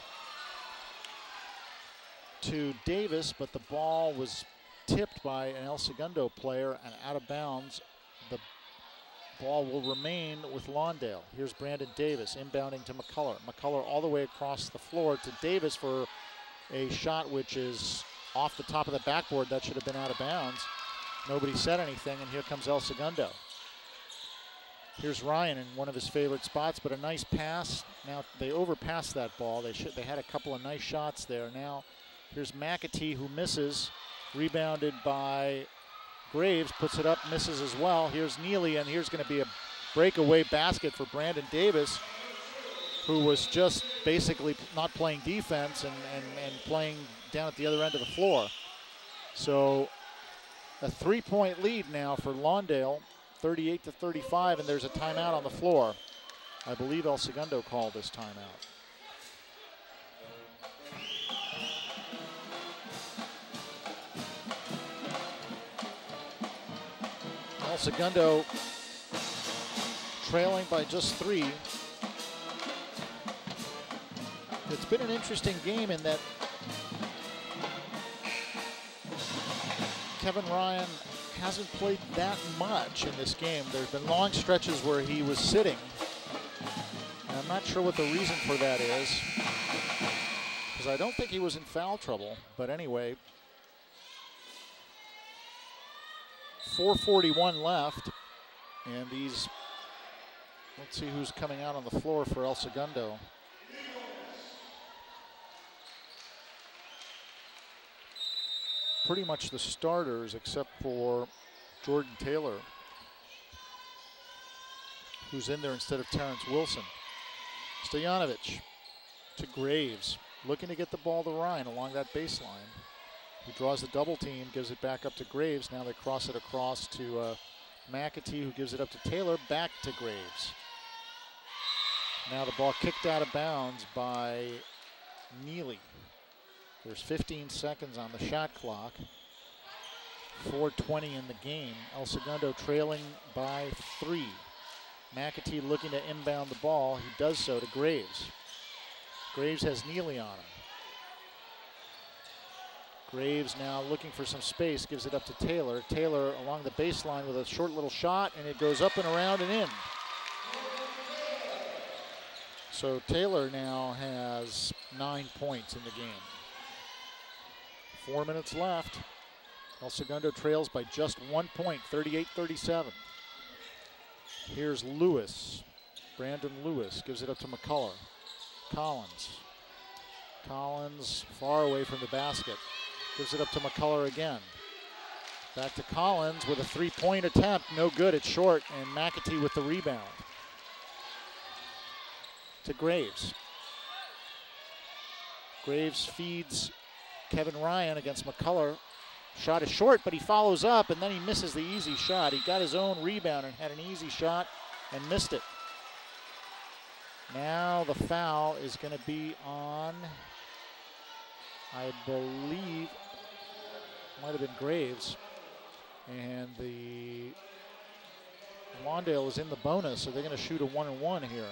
to Davis, but the ball was tipped by an El Segundo player and out of bounds. The ball will remain with Lawndale. Here's Brandon Davis inbounding to McCullough. McCullough all the way across the floor to Davis for a shot which is off the top of the backboard. That should have been out of bounds. Nobody said anything, and here comes El Segundo. Here's Ryan in one of his favorite spots, but a nice pass. Now they overpassed that ball. They had a couple of nice shots there. Now here's McAtee, who misses, rebounded by Graves, puts it up, misses as well. Here's Neely, and here's going to be a breakaway basket for Brandon Davis, who was just basically not playing defense and playing down at the other end of the floor. So a 3-point lead now for Lawndale, 38-35, and there's a timeout on the floor. I believe El Segundo called this timeout. El Segundo trailing by just 3. It's been an interesting game in that Kevin Ryan hasn't played that much in this game. There's been long stretches where he was sitting. And I'm not sure what the reason for that is, because I don't think he was in foul trouble. But anyway, 4:41 left, and these, let's see who's coming out on the floor for El Segundo. Pretty much the starters except for Jordan Taylor, who's in there instead of Terrence Wilson. Stojanovic to Graves, looking to get the ball to Ryan along that baseline. He draws the double team, gives it back up to Graves. Now they cross it across to McAtee, who gives it up to Taylor, back to Graves. Now the ball kicked out of bounds by Neely. There's 15 seconds on the shot clock. 4:20 in the game. El Segundo trailing by 3. McAtee looking to inbound the ball. He does so to Graves. Graves has Neely on him. Graves now looking for some space, gives it up to Taylor. Taylor along the baseline with a short little shot, and it goes up and around and in. So Taylor now has 9 points in the game. 4 minutes left. El Segundo trails by just 1 point, 38-37. Here's Lewis. Brandon Lewis gives it up to McCullough. Collins far away from the basket. Gives it up to McCullough again. Back to Collins with a 3-point attempt. No good, it's short, and McAtee with the rebound. To Graves. Graves feeds Kevin Ryan against McCullough. Shot is short, but he follows up, and then he misses the easy shot. He got his own rebound and had an easy shot and missed it. Now the foul is going to be on, I believe, might have been Graves. And the Lawndale is in the bonus, so they're going to shoot a 1-and-1 here.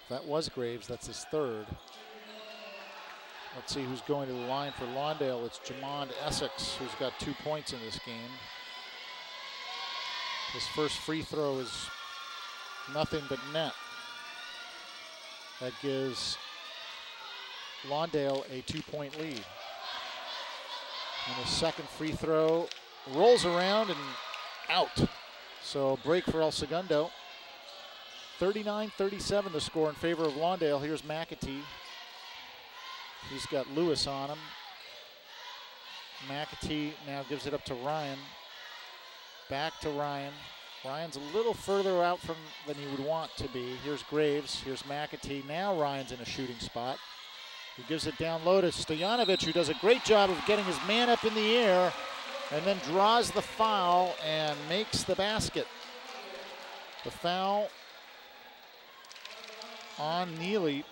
If that was Graves, that's his third. Let's see who's going to the line for Lawndale. It's Jamond Essex, who's got 2 points in this game. His first free throw is nothing but net. That gives Lawndale a 2-point lead. And his second free throw rolls around and out. So break for El Segundo. 39-37 the score in favor of Lawndale. Here's McAtee. He's got Lewis on him. McAtee now gives it up to Ryan. Back to Ryan. Ryan's a little further out from than he would want to be. Here's Graves. Here's McAtee. Now Ryan's in a shooting spot. He gives it down low to Stojanovic, who does a great job of getting his man up in the air and then draws the foul and makes the basket. The foul on Neely.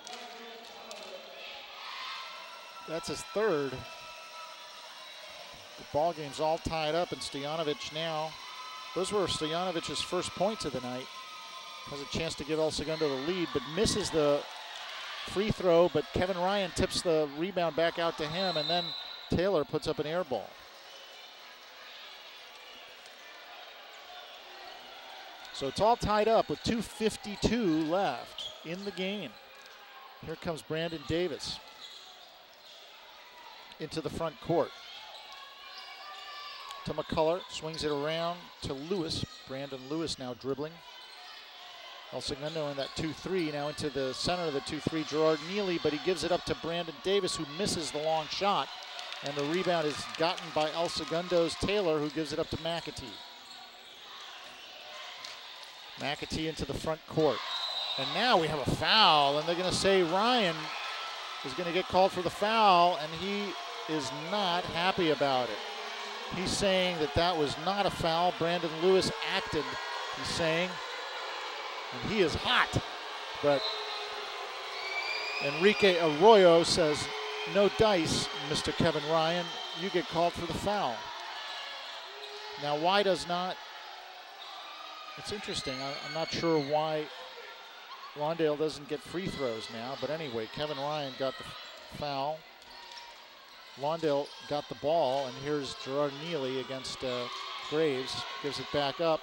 That's his third. The ball game's all tied up, and Stojanovic now, those were Stojanovic's first points of the night. Has a chance to give El Segundo the lead, but misses the free throw, but Kevin Ryan tips the rebound back out to him, and then Taylor puts up an air ball. So it's all tied up with 2:52 left in the game. Here comes Brandon Davis into the front court. To McCullough, swings it around to Lewis. Brandon Lewis now dribbling. El Segundo in that 2-3, now into the center of the 2-3, Gerard Neely, but he gives it up to Brandon Davis, who misses the long shot. And the rebound is gotten by El Segundo's Taylor, who gives it up to McAtee. McAtee into the front court. And now we have a foul, and they're going to say Ryan is going to get called for the foul, and he is not happy about it. He's saying that that was not a foul. Brandon Lewis acted, he's saying. And he is hot. But Enrique Arroyo says, no dice, Mr. Kevin Ryan. You get called for the foul. Now, why does not? It's interesting. I'm not sure why Lawndale doesn't get free throws now. But anyway, Kevin Ryan got the foul. Lawndale got the ball, and here's Gerard Neely against Graves. Gives it back up.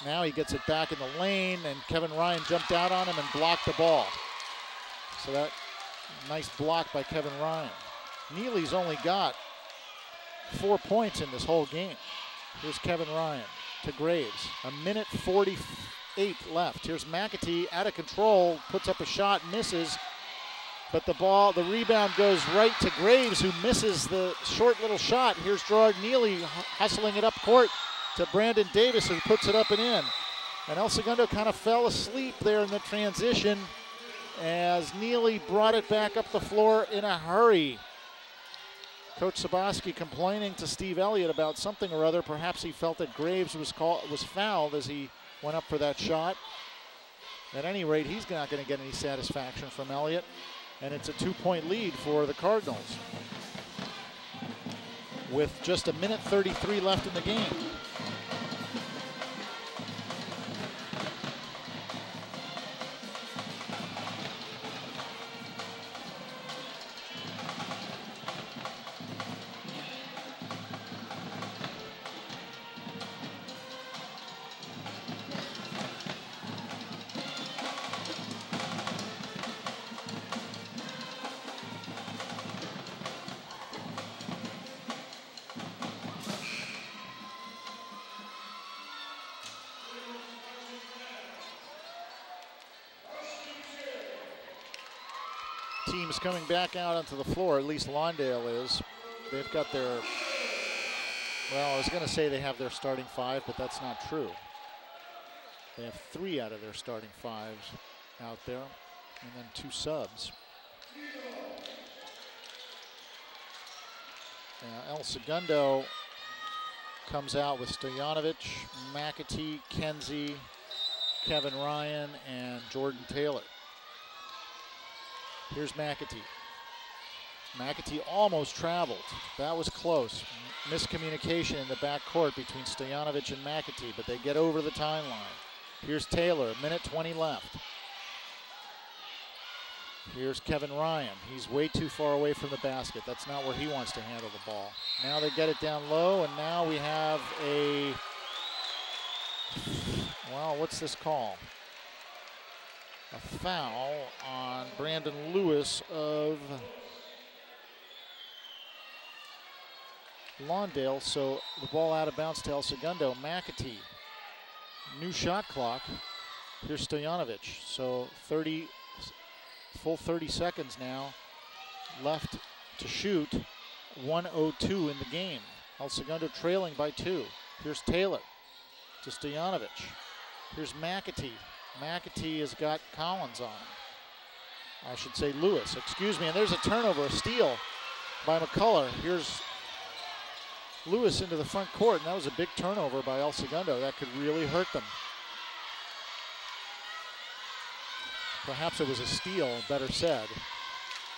Now he gets it back in the lane, and Kevin Ryan jumped out on him and blocked the ball. So that nice block by Kevin Ryan. Neely's only got 4 points in this whole game. Here's Kevin Ryan to Graves. 1:48 left. Here's McAtee out of control, puts up a shot, misses. But the rebound goes right to Graves, who misses the short little shot. Here's Gerard Neely hustling it up court to Brandon Davis, who puts it up and in. And El Segundo kind of fell asleep there in the transition as Neely brought it back up the floor in a hurry. Coach Saboski complaining to Steve Elliott about something or other. Perhaps he felt that Graves was fouled as he went up for that shot. At any rate, he's not going to get any satisfaction from Elliott. And it's a 2-point lead for the Cardinals with just 1:33 left in the game. Teams coming back out onto the floor, at least Lawndale is. They've got their, well, I was going to say they have their starting five, but that's not true. They have 3 out of their starting 5s out there, and then 2 subs. El Segundo comes out with Stojanovic, McAtee, Kenzie, Kevin Ryan, and Jordan Taylor. Here's McAtee. McAtee almost traveled. That was close. miscommunication in the backcourt between Stojanovic and McAtee, but they get over the timeline. Here's Taylor, minute 20 left. Here's Kevin Ryan. He's way too far away from the basket. That's not where he wants to handle the ball. Now they get it down low, and now we have a, well, what's this call? A foul on Brandon Lewis of Lawndale, so the ball out of bounds to El Segundo. McAtee, new shot clock. Here's Stojanovic, so full 30 seconds now left to shoot. 1:02 in the game. El Segundo trailing by 2. Here's Taylor to Stojanovic. Here's McAtee. McAtee has got Collins on him. I should say Lewis, excuse me. And there's a turnover, a steal by McCullough. Here's Lewis into the front court, and that was a big turnover by El Segundo. That could really hurt them. Perhaps it was a steal, better said.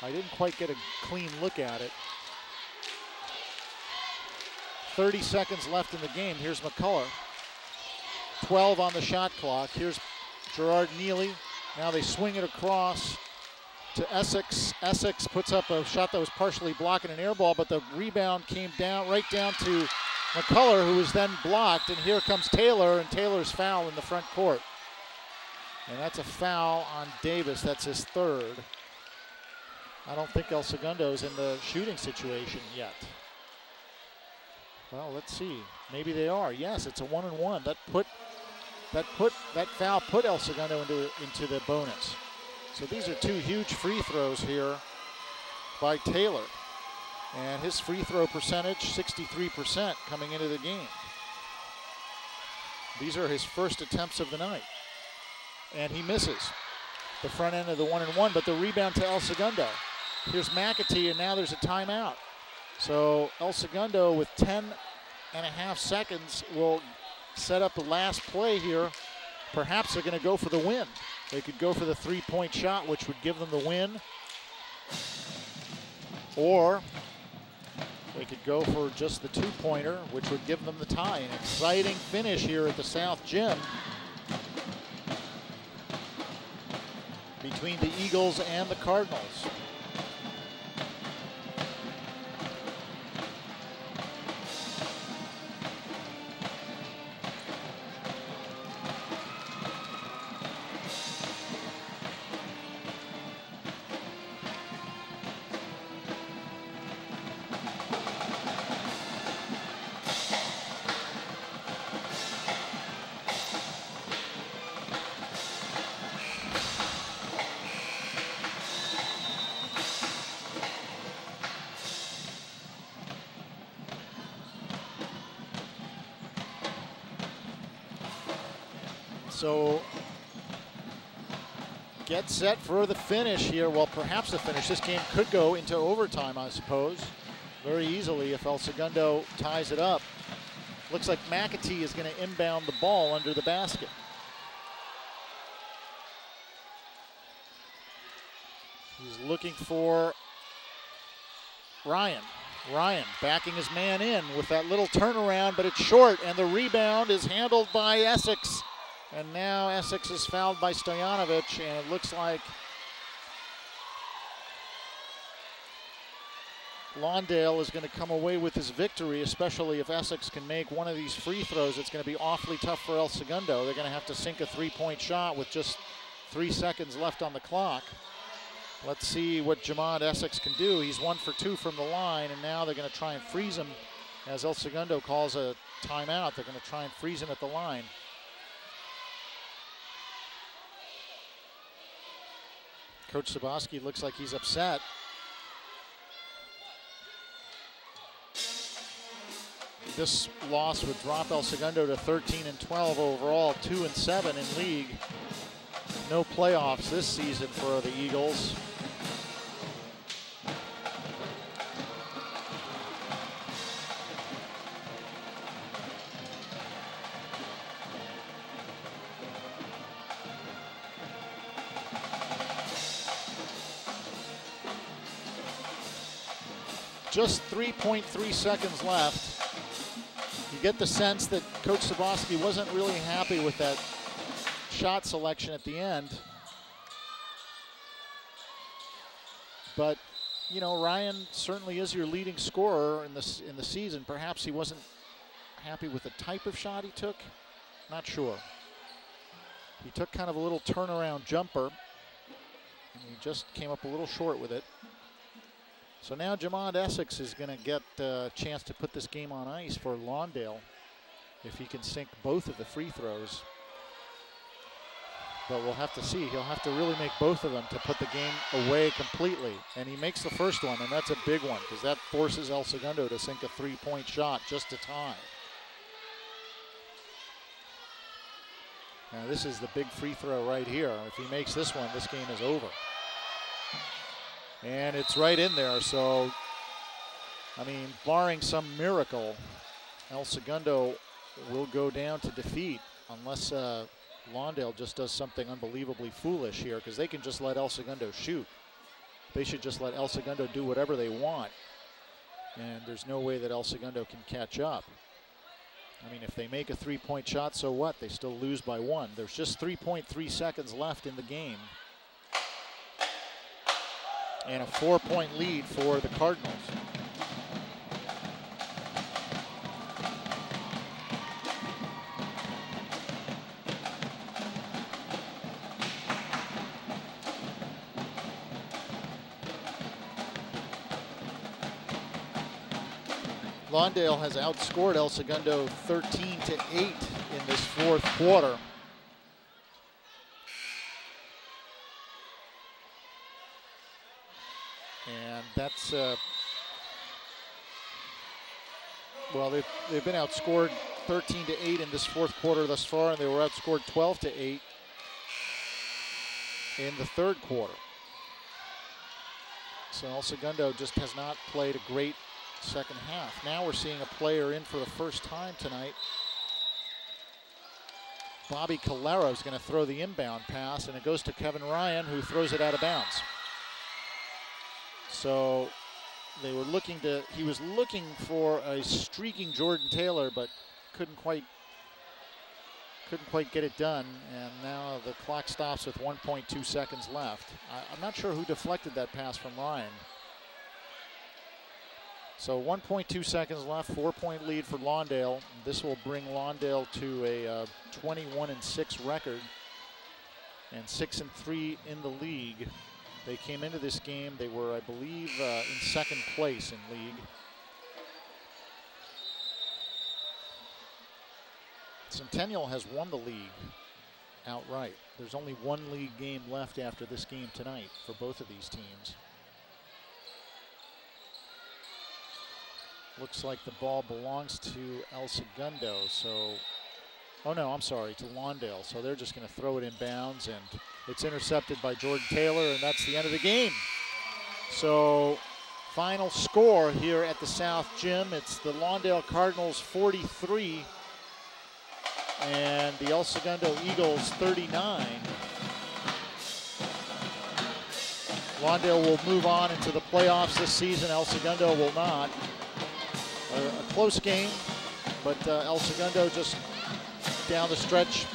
I didn't quite get a clean look at it. 30 seconds left in the game. Here's McCullough. 12 on the shot clock. Here's Gerard Neely. Now they swing it across to Essex. Essex puts up a shot that was partially blocking an air ball, but the rebound came down right down to McCullough, who was then blocked. And here comes Taylor, and Taylor's foul in the front court. And that's a foul on Davis. That's his third. I don't think El Segundo's in the shooting situation yet. Well, let's see. Maybe they are. Yes, it's a 1-and-1. That foul put El Segundo into the bonus. So these are two huge free throws here by Taylor. And his free throw percentage, 63% coming into the game. These are his first attempts of the night. And he misses the front end of the 1-and-1, but the rebound to El Segundo. Here's McAtee, and now there's a timeout. So El Segundo with 10.5 seconds will set up the last play here. Perhaps they're going to go for the win. They could go for the three-point shot, which would give them the win. Or they could go for just the two-pointer, which would give them the tie. An exciting finish here at the South Gym between the Eagles and the Cardinals. So get set for the finish here. Well, perhaps the finish. This game could go into overtime, I suppose, very easily if El Segundo ties it up. Looks like McAtee is going to inbound the ball under the basket. He's looking for Ryan. Ryan backing his man in with that little turnaround, but it's short, and the rebound is handled by Essex. And now Essex is fouled by Stojanovic, and it looks like Lawndale is going to come away with his victory, especially if Essex can make one of these free throws. It's going to be awfully tough for El Segundo. They're going to have to sink a three-point shot with just 3 seconds left on the clock. Let's see what Jamad Essex can do. He's 1 for 2 from the line, and now they're going to try and freeze him as El Segundo calls a timeout. They're going to try and freeze him at the line. Coach Saboski looks like he's upset. This loss would drop El Segundo to 13-12 overall, 2-7 in league. No playoffs this season for the Eagles. just 3.3 seconds left. You get the sense that Coach Saboski wasn't really happy with that shot selection at the end. But, you know, Ryan certainly is your leading scorer in the season. Perhaps he wasn't happy with the type of shot he took. Not sure. He took kind of a little turnaround jumper, and he just came up a little short with it. So now Jamond Essex is going to get a chance to put this game on ice for Lawndale if he can sink both of the free throws. But we'll have to see. He'll have to really make both of them to put the game away completely. And he makes the first one, and that's a big one because that forces El Segundo to sink a three-point shot just to tie. Now this is the big free throw right here. If he makes this one, this game is over. And it's right in there, so, I mean, barring some miracle, El Segundo will go down to defeat unless Lawndale just does something unbelievably foolish here, because they can just let El Segundo shoot. They should just let El Segundo do whatever they want, and there's no way that El Segundo can catch up. I mean, if they make a three-point shot, so what? They still lose by one. There's just 3.3 seconds left in the game. And a 4-point lead for the Cardinals. Lawndale has outscored El Segundo 13-8 in this fourth quarter. And that's, well, they've been outscored 13-8 in this fourth quarter thus far, and they were outscored 12-8 in the third quarter. So El Segundo just has not played a great second half. Now we're seeing a player in for the first time tonight. Bobby Calero is going to throw the inbound pass, and it goes to Kevin Ryan, who throws it out of bounds. So they were looking to, he was looking for a streaking Jordan Taylor, but couldn't quite get it done. And now the clock stops with 1.2 seconds left. I'm not sure who deflected that pass from Ryan. So 1.2 seconds left, 4-point lead for Lawndale. This will bring Lawndale to a 21-6 record and 6-3 in the league. They came into this game, they were, I believe, in second place in league. Centennial has won the league outright. There's only one league game left after this game tonight for both of these teams. Looks like the ball belongs to El Segundo, so, oh no, I'm sorry, to Lawndale. So they're just going to throw it in bounds, and it's intercepted by Jordan Taylor, and that's the end of the game. So final score here at the South Gym, it's the Lawndale Cardinals 43 and the El Segundo Eagles 39. Lawndale will move on into the playoffs this season. El Segundo will not. A close game, but El Segundo just down the stretch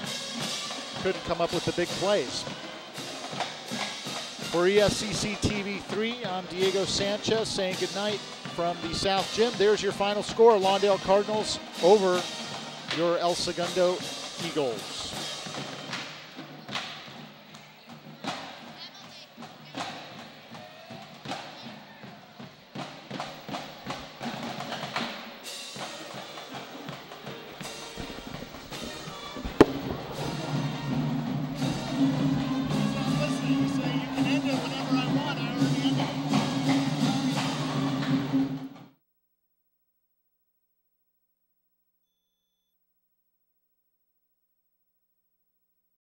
couldn't come up with the big plays. For ESCC TV 3, I'm Diego Sanchez saying goodnight from the South Gym. There's your final score, Lawndale Cardinals over your El Segundo Eagles.